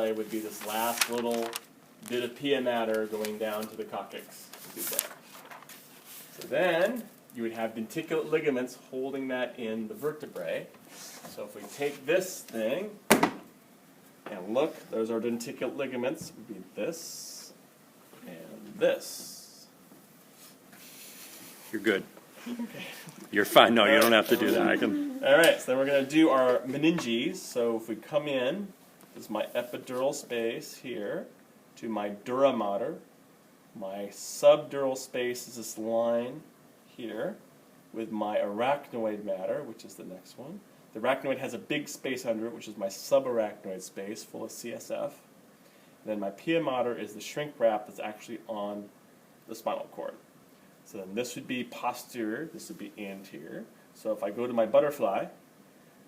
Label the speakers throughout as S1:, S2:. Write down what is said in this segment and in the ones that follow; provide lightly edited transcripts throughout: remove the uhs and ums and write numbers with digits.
S1: vertebrae would be this last little bit of pia mater going down to the coccyx. There. So then you would have denticulate ligaments holding that in the vertebrae. So if we take this thing and look, those are denticulate ligaments. It would be this and this.
S2: You're good.
S1: Okay.
S2: You're fine. No, you don't have to do that. I can.
S1: All right, so then we're going to do our meninges. So if we come in, this is my epidural space here, to my dura mater. My subdural space is this line here with my arachnoid mater, which is the next one. The arachnoid has a big space under it, which is my subarachnoid space, full of CSF. And then my pia mater is the shrink wrap that's actually on the spinal cord. So then this would be posterior, this would be anterior. So if I go to my butterfly,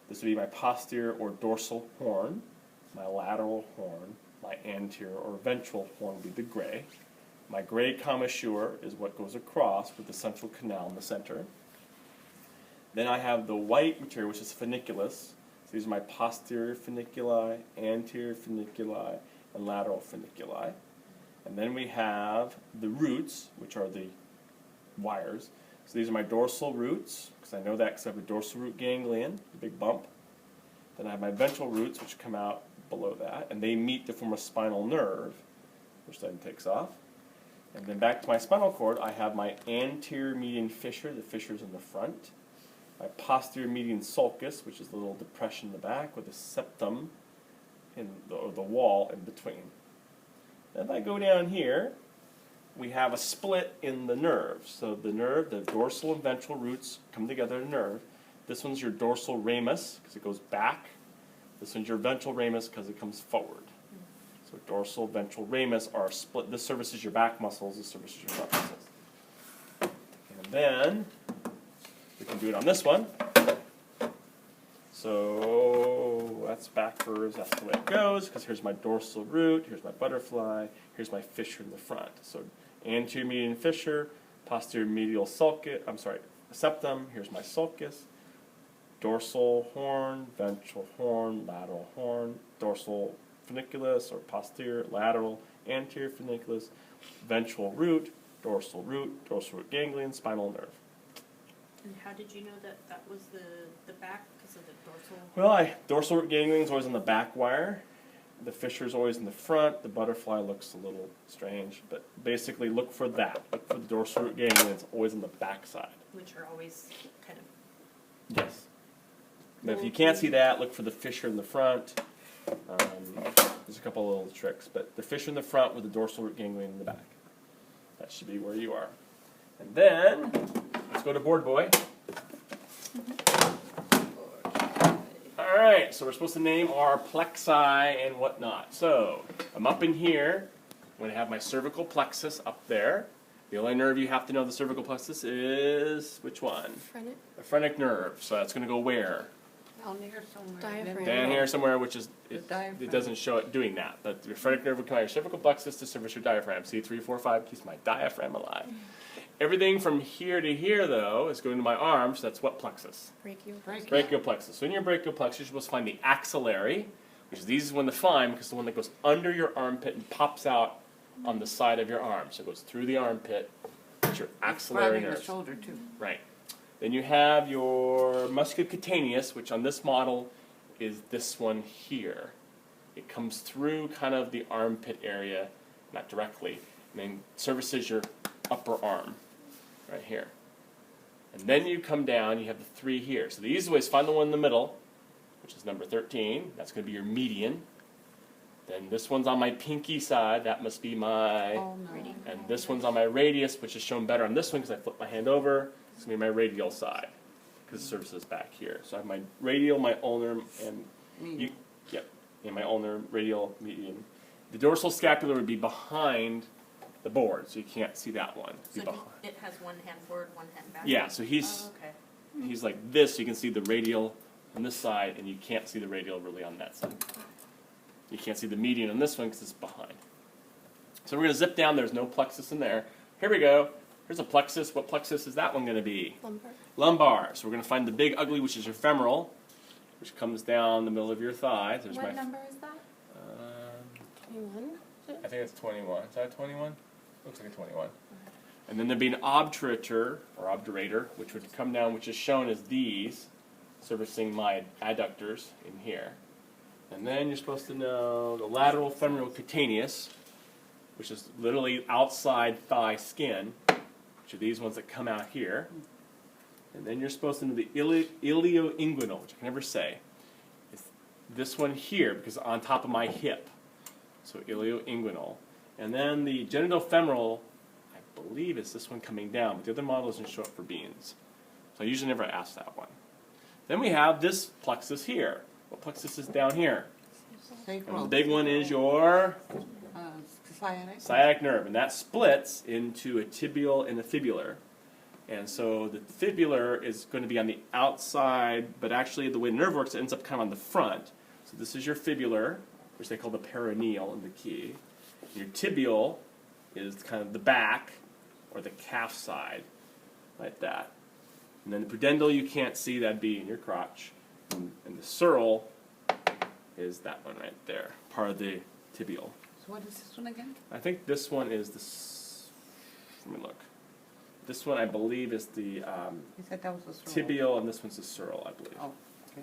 S1: this would be my posterior or dorsal horn, my lateral horn, my anterior or ventral horn would be the gray. My gray commissure is what goes across with the central canal in the center. Then I have the white material, which is funiculus. So these are my posterior funiculi, anterior funiculi, and lateral funiculi. And then we have the roots, which are the wires. So these are my dorsal roots, because I know that because I have a dorsal root ganglion, a big bump. Then I have my ventral roots, which come out below that, and they meet to form a spinal nerve, which then takes off. And then back to my spinal cord, I have my anterior median fissure, the fissure's in the front. My posterior median sulcus, which is the little depression in the back, with a septum in the wall in between. Then if I go down here, we have a split in the nerve. So the nerve, the dorsal and ventral roots come together to nerve. This one's your dorsal ramus, because it goes back. This one's your ventral ramus, because it comes forward. So dorsal, ventral ramus are split. This services your back muscles, this services your front muscles. And then we can do it on this one. So that's backwards, that's the way it goes, because here's my dorsal root, here's my butterfly, here's my fissure in the front. So anterior median fissure, posterior medial sulcus, septum, here's my sulcus, dorsal horn, ventral horn, lateral horn, dorsal funiculus or posterior, lateral, anterior funiculus, ventral root, dorsal root ganglion, spinal nerve.
S3: And how did you know that that was the back because of the dorsal?
S1: Well, dorsal root ganglion is always on the back wire. The fissure is always in the front. The butterfly looks a little strange, but basically look for that. Look for the dorsal root ganglion. It's always on the back side.
S3: Which are always kind of...
S1: Yes. But if you can't see that, look for the fissure in the front. There's a couple of little tricks, but the fissure in the front with the dorsal root ganglion in the back. That should be where you are. And then, let's go to board boy. Alright, so we're supposed to name our plexi and whatnot. So, I'm up in here. I'm going to have my cervical plexus up there. The only nerve you have to know the cervical plexus is, which one?
S4: Phrenic.
S1: The phrenic nerve. So that's going to go where?
S5: Down here somewhere.
S4: Diaphragm.
S1: Down here somewhere, which is, it
S5: diaphragm.
S1: doesn't show it doing that. But your phrenic nerve would come out of your cervical plexus to service your diaphragm. C3, 4, 5 keeps my diaphragm alive. Everything from here to here, though, is going to my arms. So that's what plexus?
S4: Brachial.
S1: Brachial plexus. So in your brachial plexus, you're supposed to find the axillary, which is the easiest one to find because it's the one that goes under your armpit and pops out on the side of your arm. So it goes through the armpit. It's your axillary
S5: The
S1: nerve.
S5: shoulder too.
S1: Right. Then you have your musculocutaneous, which on this model is this one here. It comes through kind of the armpit area, not directly, and then services your upper arm, right here. And then you come down, you have the three here. So the easiest way is find the one in the middle, which is number 13. That's going to be your median. Then this one's on my pinky side. That must be my... And this one's on my radius, which is shown better on this one because I flip my hand over. It's going to be my radial side because the surface is back here. So I have my radial, my ulnar, and my ulnar, radial, median. The dorsal scapular would be behind the board, so you can't see that one.
S3: So it has one hand forward, one hand back?
S1: Yeah, so he's like this, so you can see the radial on this side, and you can't see the radial really on that side. You can't see the median on this one because it's behind. So we're going to zip down. There's no plexus in there. Here we go. Here's a plexus. What plexus is that one going to be?
S4: Lumbar.
S1: Lumbar. So we're going to find the big ugly, which is your femoral, which comes down the middle of your thigh. There's
S4: What number is that?
S3: 21.
S1: I think it's 21. Is that 21? Looks like a 21. And then there'd be an obturator, or obturator, which would come down, which is shown as these, servicing my adductors in here. And then you're supposed to know the lateral femoral cutaneous, which is literally outside thigh skin, which are these ones that come out here. And then you're supposed to know the ilioinguinal, which I can never say. It's this one here, because it's on top of my hip. So ilioinguinal. And then the genitofemoral, I believe it's this one coming down, but the other model doesn't show up for beans. So I usually never ask that one. Then we have this plexus here. What plexus is down here? And the big one is your sciatic nerve, and that splits into a tibial and a fibular. And so the fibular is going to be on the outside, but actually the way the nerve works, it ends up kind of on the front. So this is your fibular, which they call the peroneal in the key. Your tibial is kind of the back, or the calf side, like that. And then the pudendal you can't see, that'd be in your crotch. And the sural is that one right there, part of the tibial.
S4: So what is this one again?
S1: I think this one is the, let me look. This one I believe is the
S4: You said that was the sural.
S1: tibial, and this one's the sural, I believe.
S4: Oh, okay.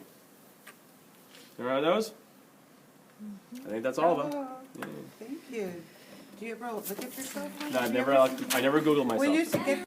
S1: Remember those? I think that's all of them.
S4: Oh,
S1: Yeah.
S4: thank you. Do you ever look at yourself?
S1: No, I never Googled myself.
S4: We used to get